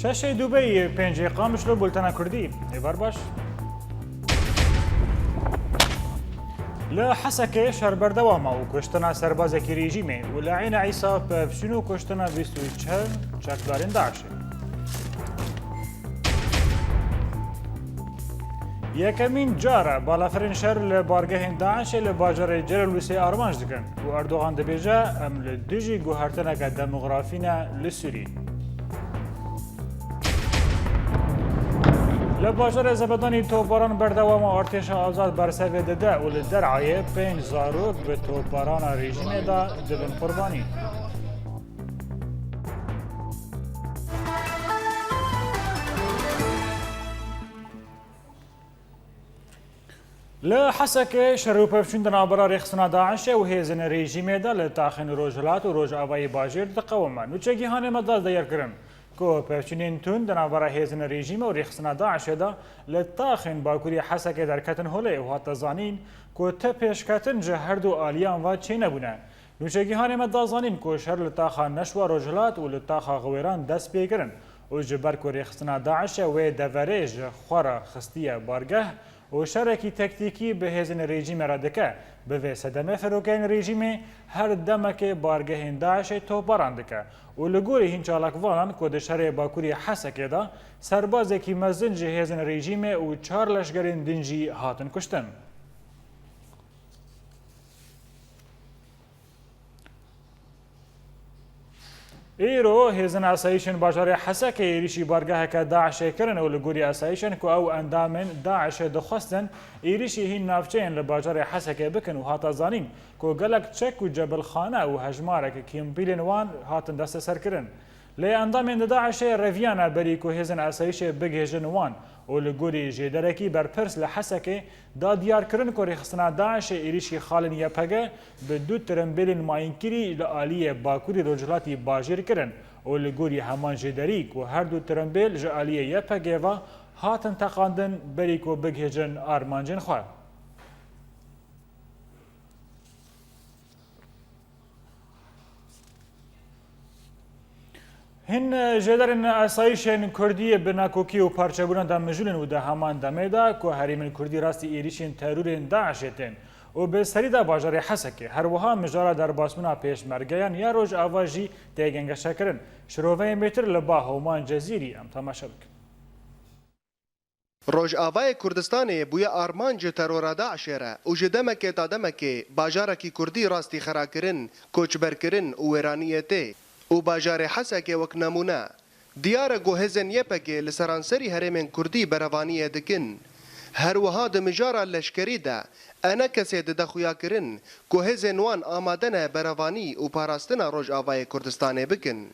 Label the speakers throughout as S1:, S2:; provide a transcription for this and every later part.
S1: شاشة دبي بينجي قامش لو بولتنا كردي إيفار باش لا حسكه شهر بردوامه و کشتنا سربازکی رژیمه و لعین عیسی بفشنو کشتنا 24 چکدارین داعشه یکمین جاره بالافرین شهر لبارگه داعش لباجر جلالوسی آرمانج دکن و اردوغان دبیجه ام لدیجی گوهرتنه که دموغرافینه لسوری لباجر زبدانی توپاران بردوام ارتش آزاد برسوی دده و لدرعای پین زاروک به توپاران رژیم دا دبن قربانی. لحسك شروب بشندن عبر رخصنا داعش وهيزن رژیم دا لتاخن روجلات و روج آوای باجر تقوما نوچگی هانه مدال دایر کرن کو پفچنین تون دنابرا هیزن رژیم و رخصنا داعش دا لتاخن باکوری حسک درکتن هله و حتی زانین کو تپشکتن جهر دو آلیان و چه نبونه نوچگی هانه مدال زانین کو شهر لتاخا نشوا روجلات و لتاخا غویران دست بیگرن و جبر کو رخصنا داعش و دوریج خورا خستیه بارگه و شرکی تکتیکی به هزن رژیم را دکه به صدمه فروکین رژیم هر دمک بارگه داعش توپاران دکه و لگوری هینچالکوانان که دشهر باکوری حسکه دا سربازکی مزنج هزن رژیم و 4 لشگرین دنجی هاتن کشتن. ایرو هزن اسایشن باجار حسک ایریشی بارگاه که داعش کرن و لگوری اسایشن که او اندامن داعش دخواستن ایریشی هین نافچین لباجار حسک بکن و هاتا زانین که گلک چک و جبل خانه و هجمارک کیمپیلن وان هاتن دست سر کرن لی اندامن داعش رویانا بری که هزن اسایش بگهجن وان و لگوری جدرکی برپرس لحسک دا دیار کرن که رخصنا داعش ایریشی خالن یپگه به دو ترمبیلن ماینکری لآلی باکوری رجلاتی باجر کرن و لگوری همان جدریک و هر دو ترمبیل جآلی یپگه و هاتن تقاندن بری که بگهجن آرمانجن خواه. هن جدرن اسایشن کردی بناکوکی و پارچبونان دا مجولن و دا همان دمیدا که هریمن کردی راستی ایریشن ترورین داعشتن و به سری دا باجار حسکه هر وها مجارا در باسمونا پیشمرگیان یا روج آواجی تیگنگشا کرن شروعه متر لبا هومان جزیری ام تماشا بکن.
S2: روج آوای کردستان بویا آرمانج ترور داعش را و جدمک تا دمک باجارکی کردی راستی خرا کرن کوچبر کرن و ویرانیته و باجار حسک وک نمونه دیار گوهزن یپکه لسرانسری هرمن کردی بروانی دکن هر وها د مجارا لشکری ده انا کسی د خویا کرن گوهزن وان آمادن بروانی و پاراستنا روج آوای کردستان بکن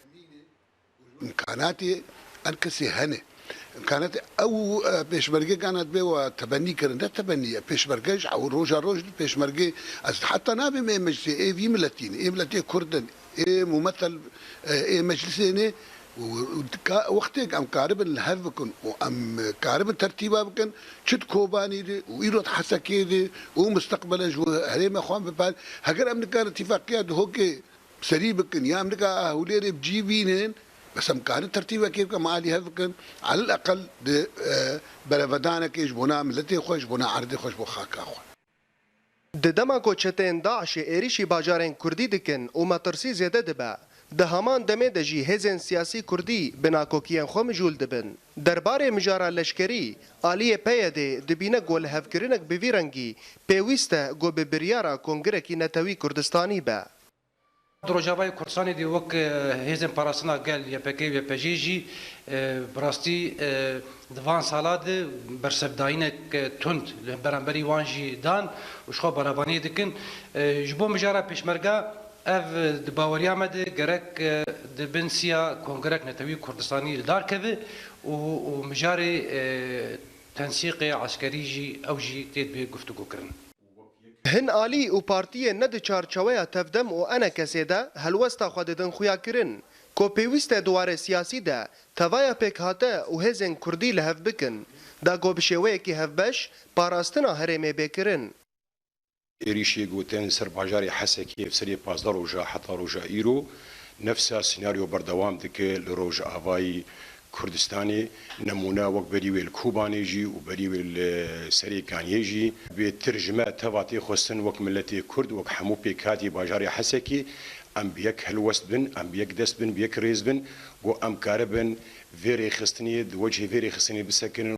S3: امکاناتی انکسی هنه امکانات او پیشمرگی كانت به تبني كرن ده تبني پیشمرگیش او روج پیشمرگی از حتى نابي مجلس اي في ملتين اي ملتين كردن اي ممثل اي مجلسين وقتك ام قارب الهفكن وام قارب الترتيبه بكن شد كوباني دي ويرد حسكي دي ومستقبلا جو هريم اخوان ببال هكذا امريكا اتفاقيات هوكي سريبكن يا امريكا هوليري بجيبينين بس امكان ترتيبه كيف كمالي هفكن على الاقل بلفدانك يجبونا ملتي خوش بونا عرضي خوش بوخاكا خو
S2: د دما کوچتن داعش ایریشی باجارن کردی دکن و مترسی زیاده دبا ده همان دمه د جی هزن سیاسی کردی بناکوکیان خو مجول دبن دربار مجارا لشکری آلی پیاده دبینه گول هفکرینک بویرنگی پیوسته گو به بریارا کنگرکی نتوی کردستانی با
S4: دروجاوای کردستانی دی وک هزن پاراسنا گل یا پکی یا پجیجی براستی دوان سالاد برسبداینه تند برانبری وانجی دان وشخو برابانی دکن جبو مجارا پیشمرگا اف دباوریا مده گرک دبنسیا کنگرک نتوی کردستانی دار کبه و مجاری تنسیق عسکری جی او جی تید به گفتگو کرن
S2: هن آلی و پارتی ند چارچوه تفدم و انا کسی ده هلوستا خود دن خویا کرن کو پیوست دوار سیاسی ده توایا پیک هاته و هزن کردی لحف بکن دا گو بشێوەیەکی هەفبەش پاراستنا هەرێمێ بێکردن.
S5: إيريشي قوتين سر باجاري حسكي في سري بازدار روجا حتى روجا إيرو نفس السيناريو بردوام دكي لروجا آفاي كردستاني نمونا وقت بريوي الكوبانيجي وبريوي السريكانيجي بترجمة تبعتي خصن وقت ملتي كرد وقت حمو بيكاتي باجاري حسكي ام بيك هلوست بن ام بيك دست بن بيك ريز بن و ام كاربن فيري خستني وجه فيري خستني بسكن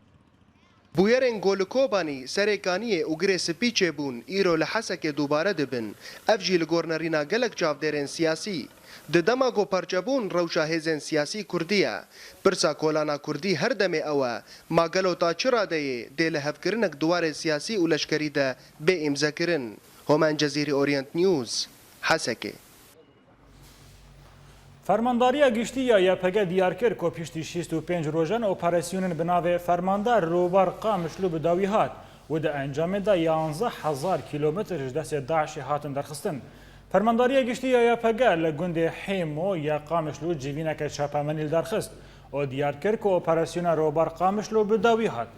S2: بویرên Golikobanî serêkaniyê û girê spî çêbûn îro li Hesekê dubare dibin. Ev jî li gornerîna gelek çavdêrên siyasî. Di dema goparçebûn rewşa hêzên siyasî Kurdî ye. Pirsa kolana Kurdî her demê ew e ma gelo ta çi radeyê dê li hevkirinek duwarê siyasî û leşkerî de bê îmzekirin. Homen Cezîrî Orient News, Hesekê.
S1: فرمانداریا گشتی یا یپگه دیار کرد که پیشتی 65 روزان اپراسیون بناو فرماندار روبار قامشلو بداوی هات و ده انجام ده 11,000 کیلومتر دست داعش هاتن درخستن. فرمانداریا گشتی یا یپگه لگند حیمو یا قامشلو جیوینه که چاپامنیل درخست و دیار کرد که اپراسیون روبار قامشلو بداوی هات.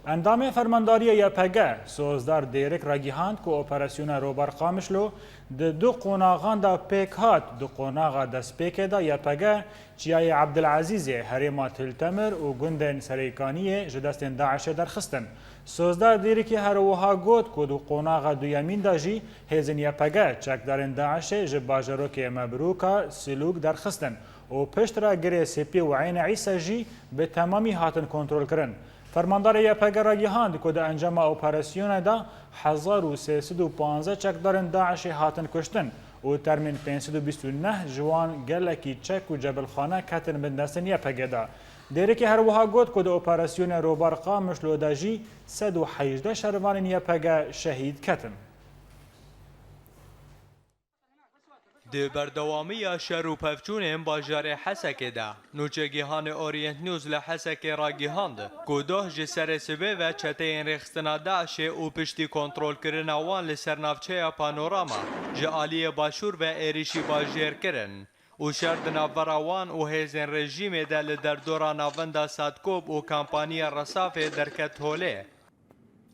S1: اندام فرمانداری یپگه سوزدار دیرک راگیهاند که اپراسیون روبار قامشلو ده دو قوناغان دا پیک هات دو قوناغا دست پیک دا یپگه چیای عبدالعزیز هریما تلتمر و گندن سریکانی جدستن داعش درخستن. سوزدار دیرکی هروها گوت که دو قوناغا دو یمین دا جی هیزن یپگه چکدارن داعش جباجروک مبروکا سلوک درخستن و پشت را گره سپی و عین عیسی جی به تمامی هاتن کنترل کرن. فرماندار یپگه را گیهاند که در انجام اپراسیون دا 1315 چکدارن داعش هاتن کشتن و ترمین 529 جوان گلکی چک و جبل خانه کتن بندستن یپگه دا. دیره که هر وها گوت که در اپراسیون روبار قامشلو دا جی 118 شروان یپگه شهید کتن.
S6: د بردوامی شهر و پفچون باجار حسکه ده نوچگیهان اورینت نیوز لحسکه را گیهاند که ده جسر سبه و چته رخستنا داعش و پشتی کنترول کرن وان لسرنافچه پانوراما جعالی باشور و ایریشی باجر کرن و شرد ناوراوان و هیزن رژیم ده لدردورا ناوندا سادکوب و کمپانی رصاف درکت هوله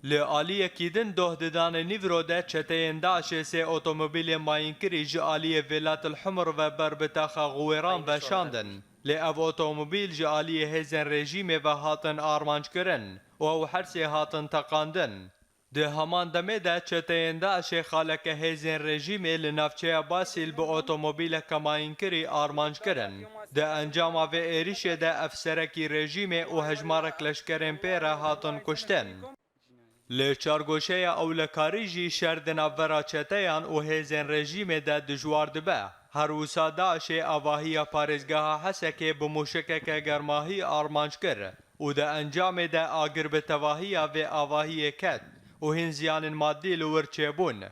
S6: لعالی کیدن ده ددان نیورو ده چته داعش سه اتومبیل ماینکری جعالی ولات الحمر و بربتاخا غویران و شاندن لأو اتومبیل جعالی هیزن رژیم و هاتن آرمانج کرن و او حرسی هاتن تقاندن ده همان دمه ده چته داعش خالک هیزن رژیم لنافچه باسیل به اتومبیل کماینکری آرمانج کرن ده انجام و ایریش ده افسرکی رژیم و هجمارک لشکرین پیره هاتن کشتن لی چارگوشه او لکاری جی شردن افورا چتیان و هیزن رژیم ده دجوار دبه. هر وسا داعش آواهی پارزگاه حسکه بموشکک گرماهی آرمانج کر و ده انجام ده آگر به تواهی و آواهی کت و هنزیان مادی لورچه بون.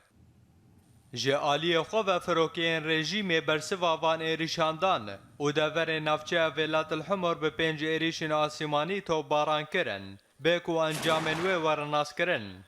S6: جعالی خواه فروکین رژیم برسوا وان ایریشاندان و ده ور نفچه ولات الحمر به 5 ایریشن آسیمانی تو باران کرن. بکو انجامن و ورناس کرن.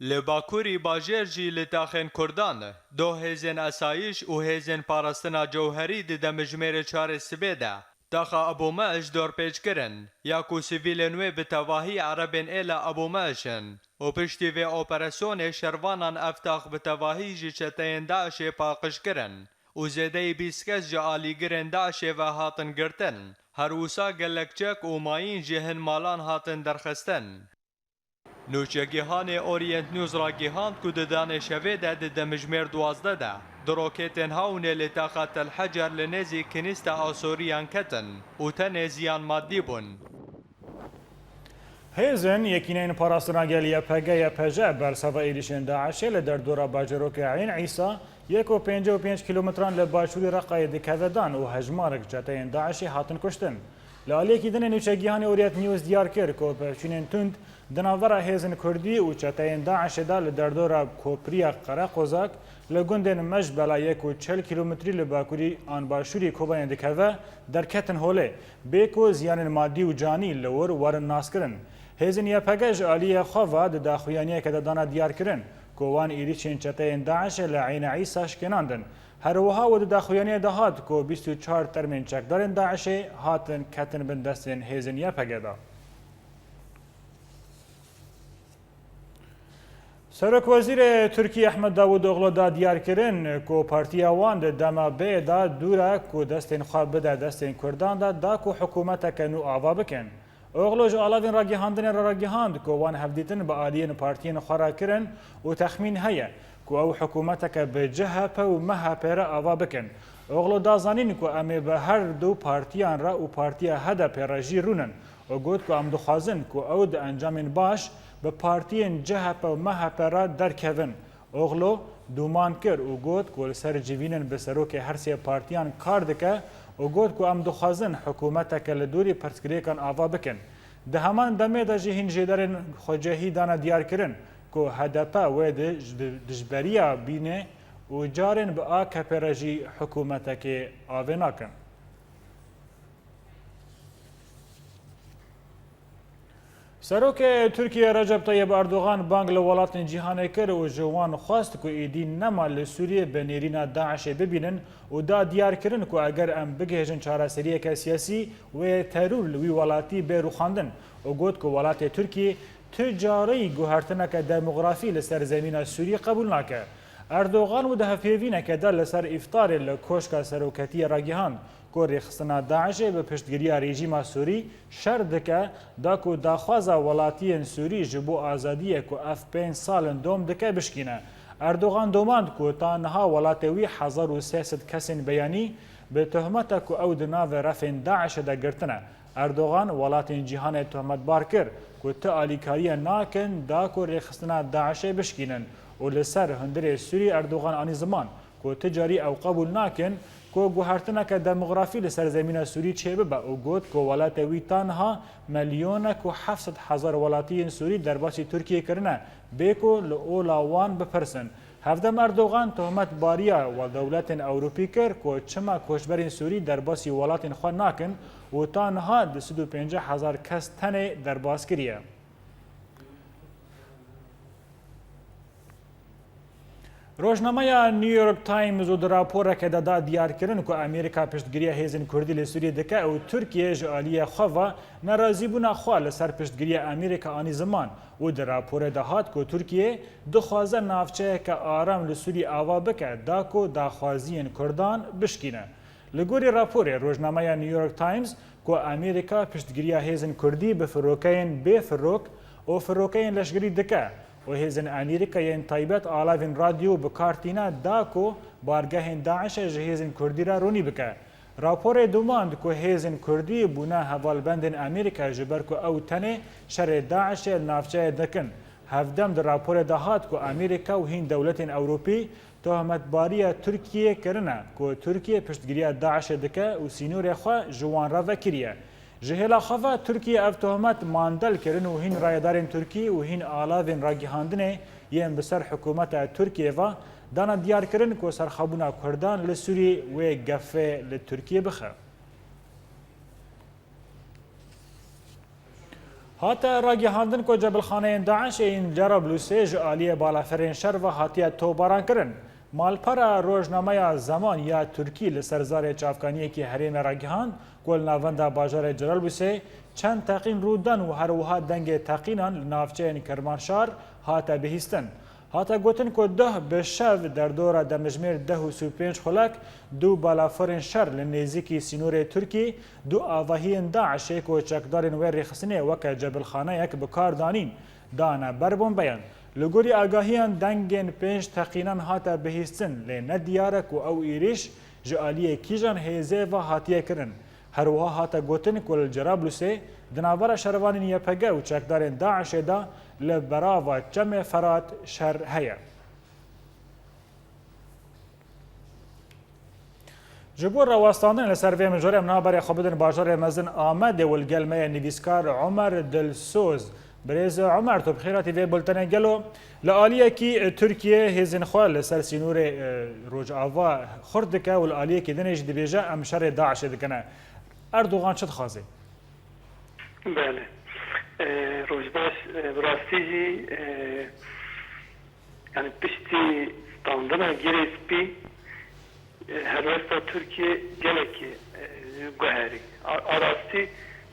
S6: لباکوری باجر جی لتاخن کردان دو هزن اسایش و هزن پارستنا جوهری ده مجمیر 4 سبیده تاخا ابو معش دور پیچ کرن یا کو سیویل نوی به تواهی عربن ایلا ابو معشن و پشتی و اپراسیون شروانان افتاق به تواهی جی چتین داعش پاقش کرن و زیده 20 کس جعالی گرن داعش و هاتن گرتن هر وسا گلکچک و ماین جهن مالان هاتن درخستن. نوچگیهان اورینت نیوز را گیهاند که ددان شوه ده دمجمیر 12 ده دروکتن هاونه لطاقت الحجر لنزی کنیست آسوریان کتن و تن زیان مادی بون.
S1: هیزن یکینین پاراستنا گل یپگه برسوا ایریشن داعشه لدر دورا باجروک عین عیسی 1.55 کیلومتران لباشوری رقای دکودان و هجمارک جتین داعشی هاتن کشتن. لالی کدن نوچگیهان اورینت نیوز دیار کرد که پرچینین تند دناورا هیزن کردی و چتین داعش دا لدر دورا کوپریا قرقوزاک لگندن مج بلا 1.40 کیلومتری لباکوری آن باشوری کوبان دکوه در کتن هوله بیکو زیان مادی و جانی لور ورن ناس کرن. هیزن یپگه جعالی خواه ده داخویانیه که دانا دیار کرن کوان ایریچین چتین داعش لعین عیساش کناندن. هر وها و داخویانیه دهات کو 24 ترمین چکدارن داعش هاتن کتن بندستن هیزن یپگه دا. سرک وزیر ترکی احمد داوود اوغلو دا دیار کرن کو پارتیا وان د دما به دا دوره کو دستین خواب بده دستین کردان دا کو حکومت کنو آوا بکن اوغلو جو علاوه راگهاندن راگهاند کو وان هفدیتن با آلین پارتین خورا کرن و تخمین هيا کو او حکومت به جهه و مها پر آوا بکن اوغلو دا زانین کو ام به هر دو پارتیان را و پارتیا هدا پراجی رونن او گوت کو ام دخوازن کو او د انجام باش به پارتین جهه و مها پر در کوین اوغلو دومان کر او گوت کو سر جوینن به سروک هر سه پارتیان کار دکه او گوت کو ام دخوازن حکومت کل دوری پرسکریکان آوا بکن ده همان دمه دا جهین جدارن خوجهی دانا دیار کرن کو هدفا و دجبریا بینه و جارن به آکه پرجی حکومت که آوه ناکن. سروک ترکیه رجب طیب اردوغان بانگ لولات جهان کر و جوان خواست که ایدی نما لسوریه به نیرین داعش ببینن و دا دیار کرن که اگر ام بگهجن چارەسەریە که سیاسی و ترور لوی ولاتی به روخاندن و گوت که ولات ترکیه تجاری گوهرتنه که دموغرافی لسر زمین سوریه قبول ناکه. اردوغان و ده فیوینه که در لسر افطار لکوشک سروکتی راگیهاند که ریخستنا داعش به پشتگیری رژیم سوری شرط که دا که داخواز ولاتی سوری جبو آزادیه که اف 5 سال دوم دکه بشکینه. اردوغان دوماند که تانها ولاتوی 1300 کسین بیانی به تهمت که او دناو رفین داعش دا گرتنه. اردوغان ولات جهان تهمت بار کرد که تعالیکاری ناکن دا که ریخستنا داعش بشکینن و لسر هندر سوری اردوغان آنی زمان که تجاری او قبول ناکن که گوهرتنه که دموغرافی لسر زمین سوری چه ببه او گوت که ولات وی تانها ملیون که 700,000 ولاتی سوری در باسی ترکیه کرنه بیکو لولاوان بپرسن. هفدم اردوغان تهمت باریا و دولت اوروپی کرد که چما کوشبرین سوری در باسی ولات خواه ناکن و تانها 250,000 کس تنه در باس کریه. روزنامه نیویورک تایمز و در راپور که دادا دیار کردن که امریکا پشتگیری هیزن کردی لسوریه دکه و ترکیه جالی خوا ناراضی بونا خوا لسر پشتگیری امریکا آنی زمان و در راپور دهات که ترکیه دخوازه نافچه که آرام لسوری آوا بکه دا که داخوازین کردان بشکینه. لگوری راپور روزنامه نیویورک تایمز که امریکا پشتگیری هیزن کردی به فروکین به فروک و فروکین لشگری دکه و هیزن امریکایین تایبت آلاوین رادیو بکارتینا داکو بارگاه داعش جهیزن کردی را رونی بکه. راپور دوماند که هیزن کردی بونا حوالبند امریکا جبر که او تنه شر داعش نافچه دکن. هفدم در راپور دهات که امریکا و هین دولت اوروپی تهمت باری ترکیه کرنه که ترکیه پشتگیری داعش دکه و سینور خواه جوان را وکریه. جهلا خوا ترکیه اف تهمت ماندل کرن و هین رایدارین ترکی و هین آلاوین راگیهاندنه یم بسر حکومت ترکیه و دانا دیار کرن که سرخابونا کردان لسوری و گفه لترکیه بخه. هاتا راگیهاندن که جبل خانه داعش این جرب لوسیج آلیه بالافرین شر و هاتیه توباران کرن. مالپارا روزنامه زمان یا ترکی لسرزار چافکانی که حریم راگیهاند گل ناونده باجار جلال بوسه چند تقین رودن و هر وها دنگ تقینان لنافچه کرمانشار هاتا بهیستن. هاتا گوتن که ده به شو در دور دمجمیر 10 خلک دو بالافرین شر لنزیکی سینور ترکی دو آواهی داعشه که چکدارین و ریخسنه وک جبل خانه یک بکار دانین دانا بربون بیان. لگوری آگاهیان دنگین 5 تقینان هاتا بهیستن لینه دیاره که او ایریش جالیه کیجان هیزه و هاتیه کرن. هر وها هاتا گوتن کل جرابلوسه دناور شروانین یپگه و چکدارین داعش دا لبرا و جمع فرات شر هیا. جبور رواستاندن لسروی مجوری منابر خوابدن باجار مزن آمده والگلمه نویسکار عمر دلسوز. بريز عمر تو بخيراتي في بولتنا قالوا لآلية كي تركيا هزن خوال سر سينور روج آوا خردكا والآلية كي دنيش دبيجا أم شر داعش دكنا أردوغان شد خازي
S7: بله روج باش براستيجي يعني بشتي ستاندنا جريس بي هروستا تركيا جلكي قهاري أراستي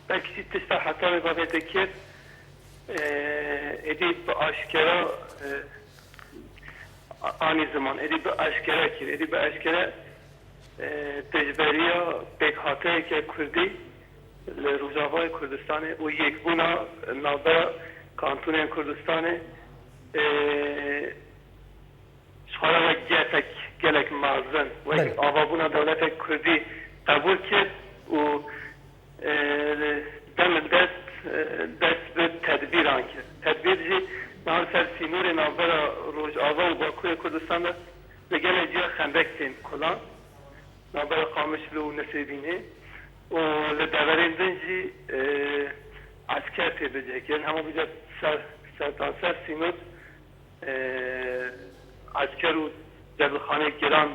S7: بلكي تشتا حتى بابتكير ادید به آشکارا آنی زمان ادی به اشکره کرد ادی به اشکره تجبریا بکاته که کردی لروجاوای کردستان و یک بونا نابرا کانتون کردستان شخارا و گلک مازن و آوابونا دولت کردی قبول کرد و دم دست به تدبیر آن کرد تدبیر جی نهار سر سینور نابرا روج آوا و باکوی کردستان بگل جیا خندک تین کلان نابرا قامشلو و نسیبینه و لدورین دنجی عسکر تی بجه که همه بجه سر سینور عسکر و جبلخانه گران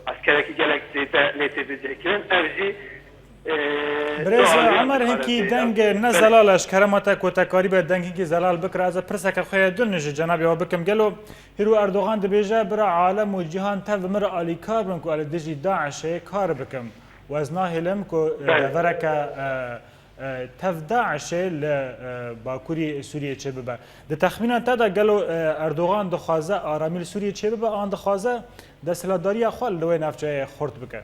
S7: عسکره که گلک زیده لیتی بجه که ارجی
S1: برز عمر هنکی دنگ نه زلالش کرماتا کوتکاری به دنگ هنکی زلال بکر از پرسک خوی دلنج جنابی و بکم گلو هیرو اردوغان دبیجه برا عالم و جهان تف مر آلی کار بکن که دجی داعش کار بکم و از ناهلم که ورک تف داعش باکوری سوریه چه ببه ده تخمینان تا دا گلو اردوغان دخوازه آرامیل سوریه چه ببه آن دخوازه ده سلاداری خوال لوی نفچه خورد بکه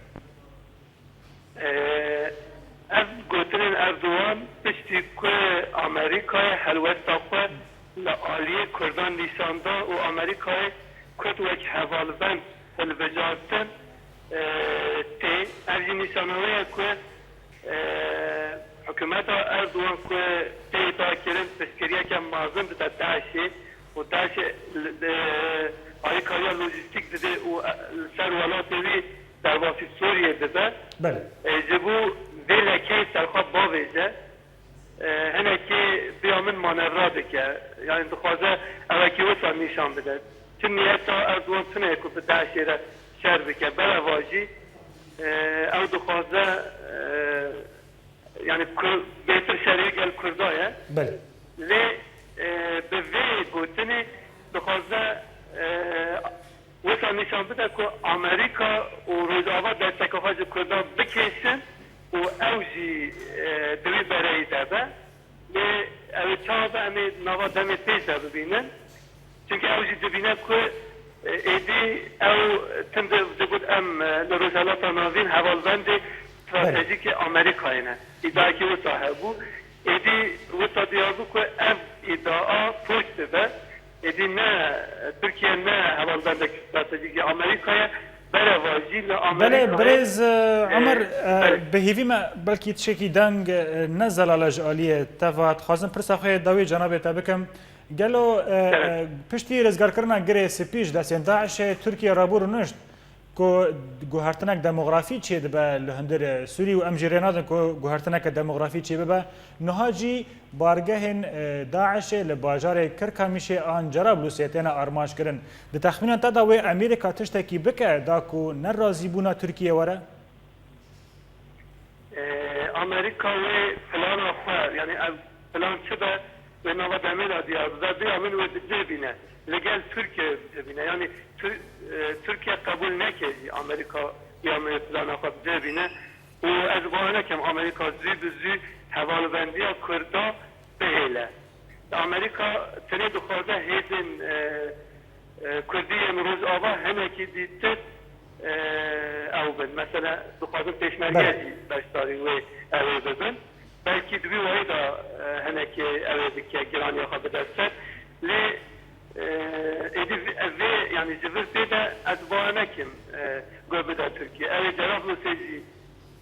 S7: اف گوترین اردوان پشتی که امریکای حلوستا خود لآلیه کردان نیشانده و امریکای کد وک حوالبند هلوجارتن تی افجی نیشانوه که حکومت اردوان که تی دا کرن پشکریه که مازم بده داعشی و داعش آریکایا لوجستیک دده و سر ولاتوی در واسی سوریه دده جبو دلکی سرخواب باویجه هنه که بیامن مانورا بکه یعنی دخوازه اوکی وصا نیشان بده چون نیتا اردوان تنه که به داعشی را شر بکه برا واجی او دخوازه یعنی بهتر شریک الکردایه لی به وی گوتنی دخوازه وصا نشان بده که امریکا و روزآوا در تکاهاج کردان بکشن و اوجی دوی برای دبه و او چاب امی نوا دم پیش ببینن چونکه اوجی دبینه که ایدی او تند دبود ام لروزالات ناوین حوالبند استراتژیک امریکا اینه ایدایی که وصا هبو ایدی وصا دیابو که ام ایداء پشت به ایدی نه ترکیه نه حوالبند استراتژیک امریکای برای واجی
S1: بله برز عمر به هیوی ما بلکی تشکی دنگ نزلالاج آلیه تفاعت خواستم پرسا خواه داوی جناب تابکم گلو پشتی رزگار کرنا گره سپیش دستین داعش ترکیه رابور نشت که گوهرتنک دموغرافی چیه به لهندر سوری و امجیره نادن که گوهرتنک دموغرافی چیه به نهاجی بارگهن داعش لباجار کرکا میشه آن جراب لوسیتین آرماش کرن ده تخمینان تا داوی امریکا تشتکی بکه دا که نرازی بونا ترکیه وره؟
S7: امریکا و فلان آخواه یعنی فلان چه به به نوع دمیل دیار دا بیامن و ببینه لگل ترکیه ببینه یعنی ترکیه قبول نکردی امریکا یا مثلا خود ببینه و از باهنه کم امریکا زی به زی حوالبندی کردا بهله امریکا تنه دخوازه هیدن کردی امروز آبا همه که دیده او بند مثلا دخوازه پیشمرگی باشتاری و او ببند بلکه دوی وایدا همه که او بکه گرانی خواه بدسته لی yani cıvır da azbana kim göbeda Türkiye. Evet Cerablus'u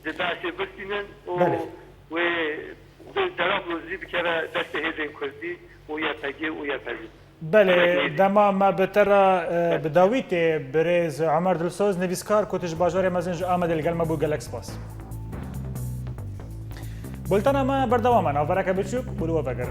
S7: Cedaş'ı bırsinen o ve Cerablus'u bir kere deste hedin kurdi o yapacı o yapacı.
S1: بله دما ما بترا بداویت برز عمر دلسوز نویسکار کتش باجار مزنج آمد الگلمه بو گلکس باس. بولتنا ما بردوامن آورک بچوک بلو بگر.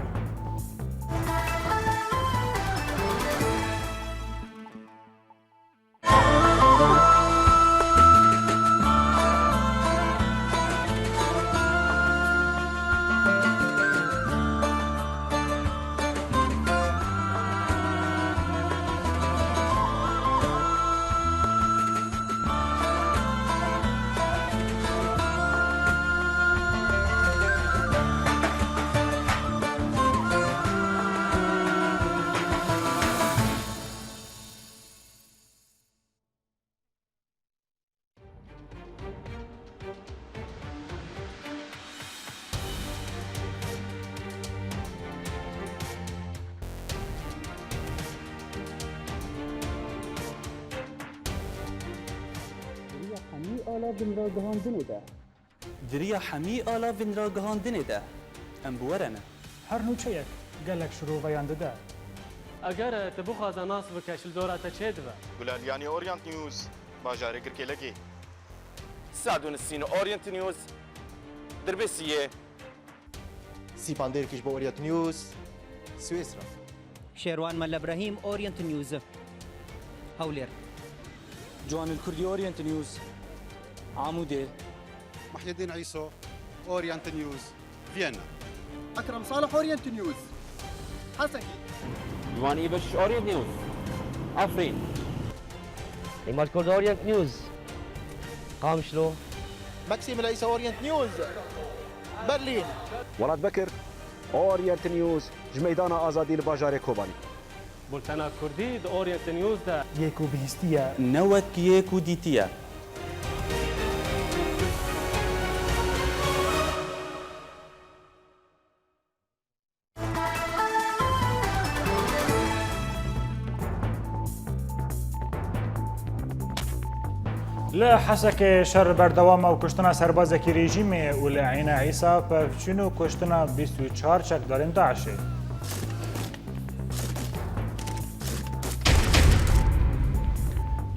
S8: آلافین را گهاندنی ده دریا همی آلافین را گهاندنی ده ام بورنه
S1: هەر نوچەیەک گەلێک شرۆڤەیان دەدا.
S9: ئەگەر te bixwaze nas bike ji dora te çê dibe.
S10: Gulaliani Orient News bajarê Girkêlekê.
S11: Sadun Sîn Orient News Dirbesiye.
S12: Sîpanderkiş bo Orient News Swêsra.
S13: Şerwan Mel İbrahim Orient News Hewlêr.
S8: Ciwanil Kurdî Orient News Amûdê.
S14: Muhyiddin İso Orient News Vienna.
S12: Akram Salih Orient News Haseki.
S11: Ciwan İbeş Orient News Afrin.
S15: İmal Kurd Orient News Qamşlo.
S12: Maxim Reis Orient News Berlin.
S16: Welat Bekir Orient News ji meydana azadî li bajarê Kobanî.
S9: Bultena Kurdî di Orient News de
S1: یەک و بihîstiye
S8: نەوەک یەک و دیتیە
S1: لە حەسەکێ شەڕ بەردەوامە و کوشتنا سەربازێکی ڕێژیمێ و لە عینە عیسا پەفچون و کوشتنا 24 چەکدارên داعشê.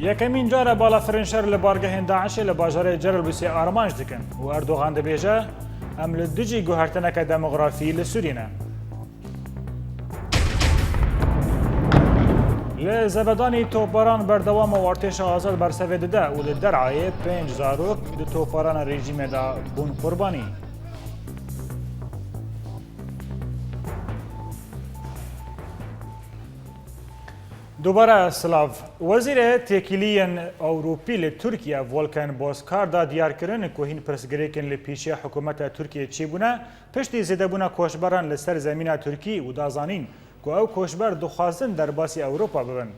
S1: یەکەمین جارە بالافرین شەر لە بارگەهێن داعشê لە باژارê Cerablusê ئارەمانج dikin û Erdogan dibêje em li dijî guhertineke demografî li Sûrîne. Li zebedanî topbaran berdewam û artêşa azad bersevê dide û li Derayê 5 zarok di topbarana rejîmê de bûn qurbanî. دوباره سلاف وزیر تکیلیان اوروپی ل ترکیه ولکان بوسکار دا دیار کردن که هین پرسگریکن ل پیشی حکومت ترکیه چی بونه پشتی زده بونه کوشبران لسر زمین ترکی و دازانین که او کوشبر دخواستن در باسی اوروپا ببن.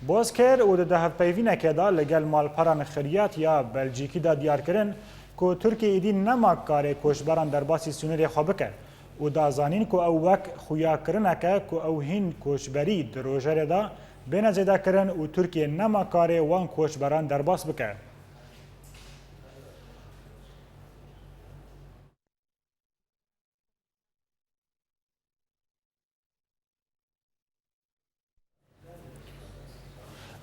S1: بوسکر و ده هفپیوینه که دا لگل مالپران خریات یا بلژیکی دا دیار کردن که ترکیه ایدی نما کار کوشبران در باسی سونری خوابکه و دازانین که او وک خویا کرنه که او هین کوشبری در روژر دا بین زیده کرن و ترکیه نما کاری وان کوچبران در باس بکه.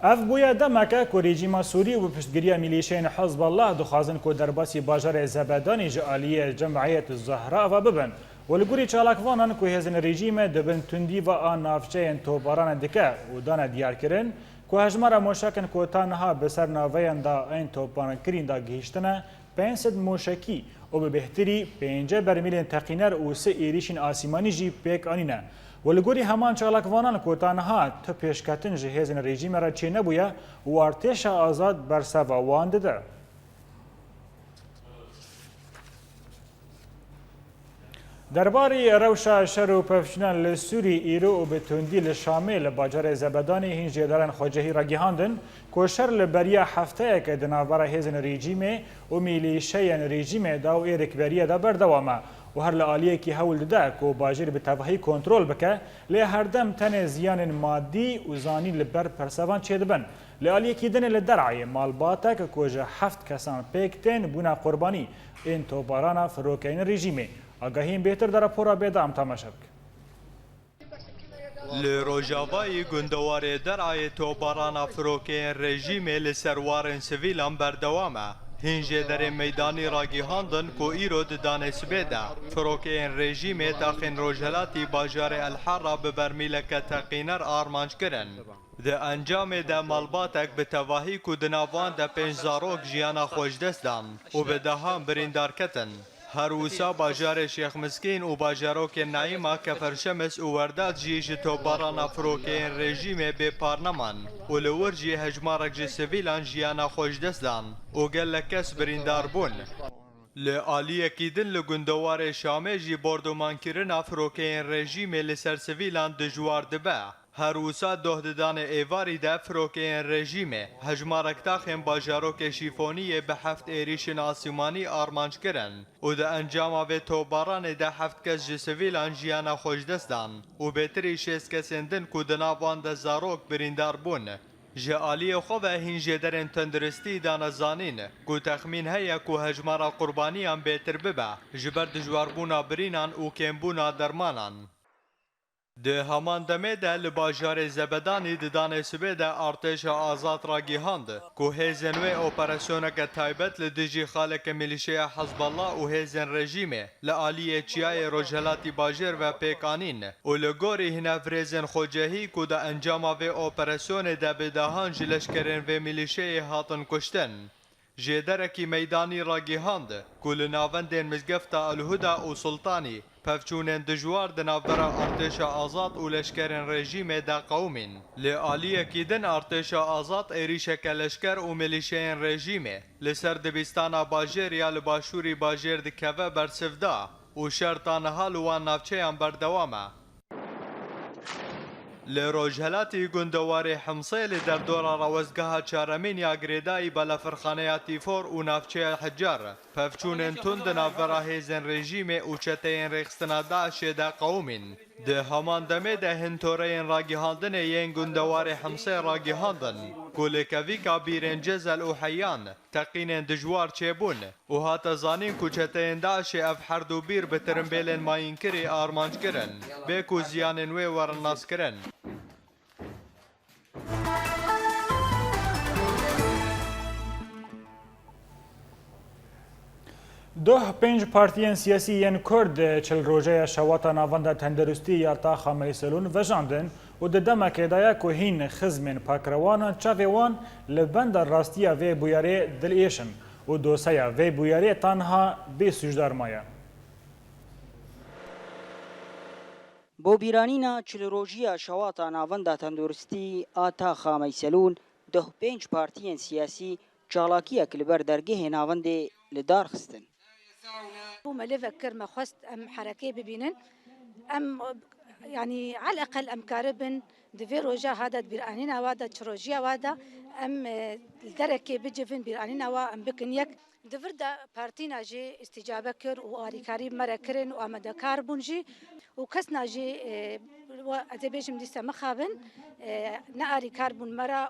S1: اف بویا دمکه که رژیم سوری و پشتگیری میلیشین حزب الله دخوازن که در باسی باجار زبدانی جعالی جمعیت الزهراء و ببن ولگوری چالاکوانان که هزین رژیم دبن تندی و آن نافچه توباران دکه و دانه دیار کرن که هجمار موشکن که تانها بسر ناویان دا این توبان کرین دا گهشتنه 500 موشکی و به بهتری 5 برمیل تقینر و 3 ایریشین آسیمانی جی پیک آنینه ولگوری همان چالاکوانان که تانها تا پیشکتن جهزین رژیم را چه نبویه و ارتش آزاد بر سووان دده. درباره روشا شر و پفشنان لسوری ایرو و به تندی لشامی لباجار زبدانی هین جدارن خوجهی را گیهاندن که شر لبریا هفته که دنابرا هزن رژیمه و میلیشین رژیمه دا و ایرک بریه دا بردوامه و هر لعالیه که حول ده که باجر به تفاهی کنترول بکه لی هر دم تن زیان مادی و زانی لبر پرسوان چه دبن لعالیه که دن لدرعی مالباته که کجه 7 کسان پیکتین بونا قربانی این توبارانا فروکین رژیمه آگاهیم بهتر در پورا بیدام تماشا بک.
S6: لروجاوای گندوار درعی توباران فروکین رژیم لسروارن سویلان بردوامه. هنجه در میدانی راگیهاندن که ایرو دانه سبیده فروکین رژیم تاخین روجهلاتی باجار الحرا به برمیلک تقینر آرمانج کرن. ده انجام ده مالباتک به تواهی که دناوان ده 5 زاروک جیانا خوش دستان و به دهان بریندار کتن. هروسا باجار شیخ مسکین و باجاروک نعیمه که فرشمس و ورداد جیش توباران فروکین رژیم به پارنمان و لور جی هجمارک جی سویلان جیانا خوش دستان و گل کس بریندار بون. لعالیه کیدن لگندوار شامه جی بردومان کرن فروکین رژیم لسر سویلان دجوار دبه. هروسا دهددان ایواری ده فروکین رژیمه هجمارک تاخیم باجاروک شیفونیه به 7 ایریشن آسیمانی آرمانج کرن و ده انجام و توباران ده 7 کس جسویلان جیانا خوش دستان و بهتری 6 کسندن که دناوان ده زاروک بریندار بون ji aliyê xwe ve hîn jêderên tenduristî danezanîn ku texmîn heye ku hejmara qurbaniyan bêtir bibe ji ber dijwarbûna birînan û kêmbûna dermanan. Di heman demê de li bajarê Zebedanî di danê sibê de artêşa azad ragihand ku hêzên wê operasyoneke taybet li dijî xaleke milîşeya Hezbollah û hêzên rejîmê li aliyê Çiyayê Rojhilatê Bajêr ve pêkanîn û li gorî hinevdirêzên xwecehî ku di encama vê operasyonê de bêdahan ji leşkerên vê milîşeyê hatin kuştin. Jêderekî meydanî ragihand ku li navendên mizgefta Elhuda û Sultanî pevçûnên dijwar di navbera artêşa azad û leşkerên rejîmê de qewmîn. Li aliyekî din artêşa azad êrişeke leşker û milîşeyên rejîmê li ser dibîstana Bajêr ya li başûrî Bajêr dikeve bersivda û şerta niha li wan navçeyan berdewam e. Li Rojhilatê gundewarê Himsê li derdora rawestgeha çaremîn ya girêdayî balafirxaneya Tîfor û navçeya Hiccar pevçûnên tund di navbera hêzên rejîmê û çeteyên rêxistina Daişê de qewmîn. Di heman demê de hin toreyên ragihandinê yên gundewarê Himsê ragihandin ku lêkevîka bîrên Cezel û Heyyan teqînên dijwar çêbûn û hate zanîn ku çeteyên Daişê ev herdû bîr bi tirimbêlên mayînkirî armanc kirin bê ku ziyanên wê werin naskirin.
S1: Duh pênc partiyên siyasî yên Kurd çil rojeya şewata navenda tenderustî ya taxa Meyselûn vejandin û di demekê de ye ku hîn xizmên pakrewanan çavê wan li benda rastiya vê bûyerê dilêşin û doseya vê bûyerê tanha bê sûcdar maye.
S17: Bo bîranîna çilrojiya şewata navenda tenduristî a taxa Meyselûn duh pênc partiyên siyasî çalakiyek li ber dergehê navendê li dar xistin.
S18: هما لفكر ما خست ام حركه ببينن ام يعني على الاقل ام كاربن دفي روجا هذا بيرانينا وادا تشروجيا وادا ام الدركه بجفن بيرانينا وا ام بكنيك دفردا بارتينا جي استجابه كر واري كريم مركرن وامدا كاربونجي وكسنا جي ادبيجم دي سمخابن ناري كربون مرا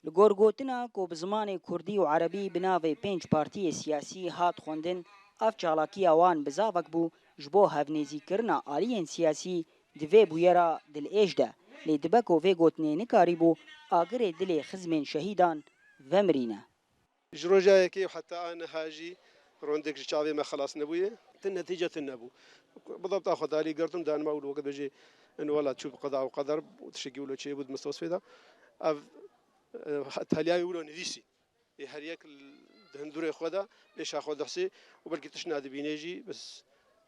S17: لگور گوتنا کو بزمان کردی و عربی بناوی پنج پارتی سیاسی هات خوندن اف چالاکی اوان بزاوک بو جبو هفنیزی کرنا آلیین سیاسی دوی بویرا دل ایجده لی دبکو وی گوتنی نکاری بو آگر دل خزمین شهیدان ومرینه
S19: جروجايكي وحتى انا هاجي روندك شعبي ما خلاص نبويه النتيجه النبو بالضبط اخذ علي قرطم دان ما اول وقت بيجي انه والله تشوف قضاء وقدر وتشقي ولا شيء بود مستوصف ده حتى هليا يقولوا نفيسي هريك الهندوري خدا ليش اخذ حسي وبلكي تشناد بينيجي بس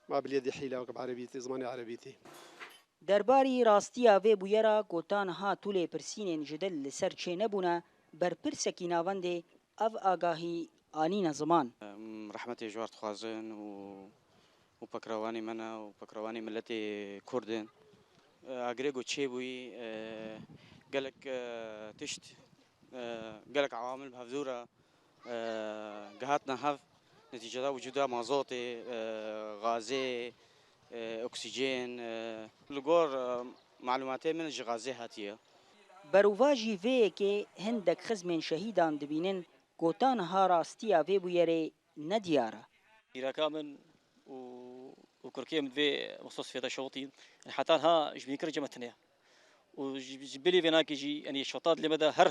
S19: ما باليد حيله وقب عربيتي زماني عربيتي
S17: درباری راستیا وی بویرا گوتان ها طول پرسینین جدل لسر چه نبونه بر پرسکی ناونده او آگاهی آنین زمان
S20: رحمتي جوارت خوازن و پکروانی منا و پکروانی ملت کردن اگریگو چه بوی قالك تشت قالك عوامل بهذورة جهاتنا هذ نتيجة وجودها مازوت غازي أكسجين لجور معلوماتي من الغازي هاتية
S17: بروواجي في كي هندك خزمين شهيدان دبينن قوتان هاراستيا في بويري نديارة
S21: كامل وكركية من في مخصوص في شوطين حتى ها جبني كرجة متنية وجبلي فيناك يجي يعني الشوطات اللي مدى هر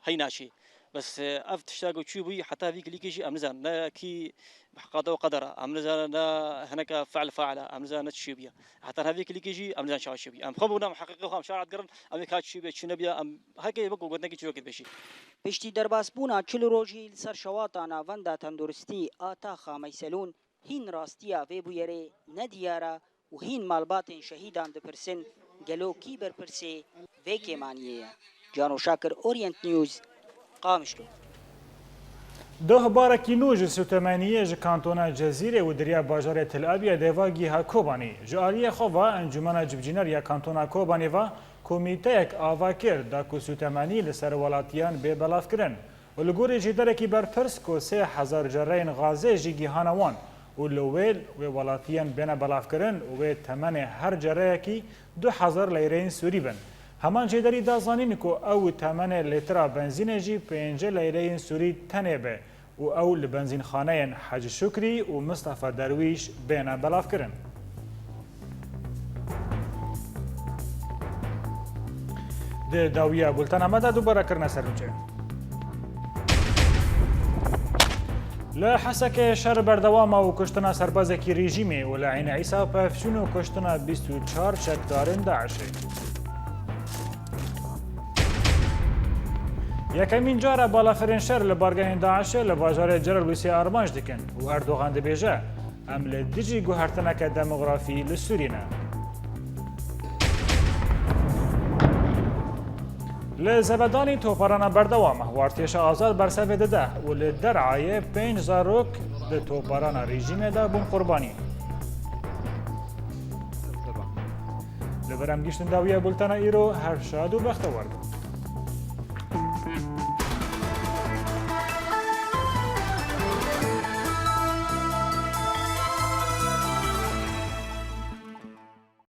S21: هي ناشي بس أف تشتاقوا تشوبي حتى فيك اللي يجي أمزان لا كي بحقاده وقدره أمزان لا هناك فاعلة أمزان تشوبيا حتى هذيك اللي يجي أمزان شاشوبيا أم خبرنا محققة هم شارع قرن أم كات شوبيا شنبيا أم هكذا بقول قلنا كي شوكت بشي
S17: بشتي درباس بونا چلو روجي لسر شواطانا وندا تندرستي آتا خاميسلون هين راستيا في بويري نديارا وهين مالباتين شهيدان دبرسن گلو کی برپرسه ویکی مانیه جانو شاکر اورینت نیوز قامشلو
S1: ده بارکی نوج سوتمانیه ج کانتونا جزیره و دریا باجار تل ابیا دیواگی ها کوبانی جاریه خوا انجمن جبجینر یا کانتونا کوبانی و کمیته یک آواکر دا کو سوتمانی لسر ولاتیان به بلاف کرن و لگوری جدره کی برپرس کو 3000 جرین غازه جی گیهانوان و لویل و ولاتیان بین بلاف کرن و تمن هر جره کی 2000 لیرین سوری بن هەمان جێدەری دازانین کو ئەو تەمەنێ لێترا بنزینە ژی 5 لەیرەیەن سووری تەنێ بێ و ئەو لە بنزینخانەیەن حەج شوکری و مستەفا دەرویش بێنە بەڵافکردن. داویە بولتەنەمەدا دووبارەکردنە سەرنجێ. لە حەسەکێ شەر بەردەوامە و کوشتنە سەربازێکی ریژیمێ و لە عینە عیسا پەفچوون و کوشتنە 24 چەکدارن داعشێ. یەکەمین جارە بالافرین شەر لە بارگەهێن داعشێ لە باژارێ جەرەلووسی ئارمانج دکن و ئەردۆغان دەبێژە ئەم لە دژی گوهرتنەکە دەمۆغرافی لە سوورینە. لە زەبەدانی تۆپەرانە بەردەوامە واردێشە ئازاد بەرسەوێ دەدا و لە دەرعایە 5 زارۆک لە تۆپەرانە ریژیمێدا بوون قوربانی. لە بەرەم گشتن داویە بولتەنە ئیرۆ هەرشاد و بەختەوەرد.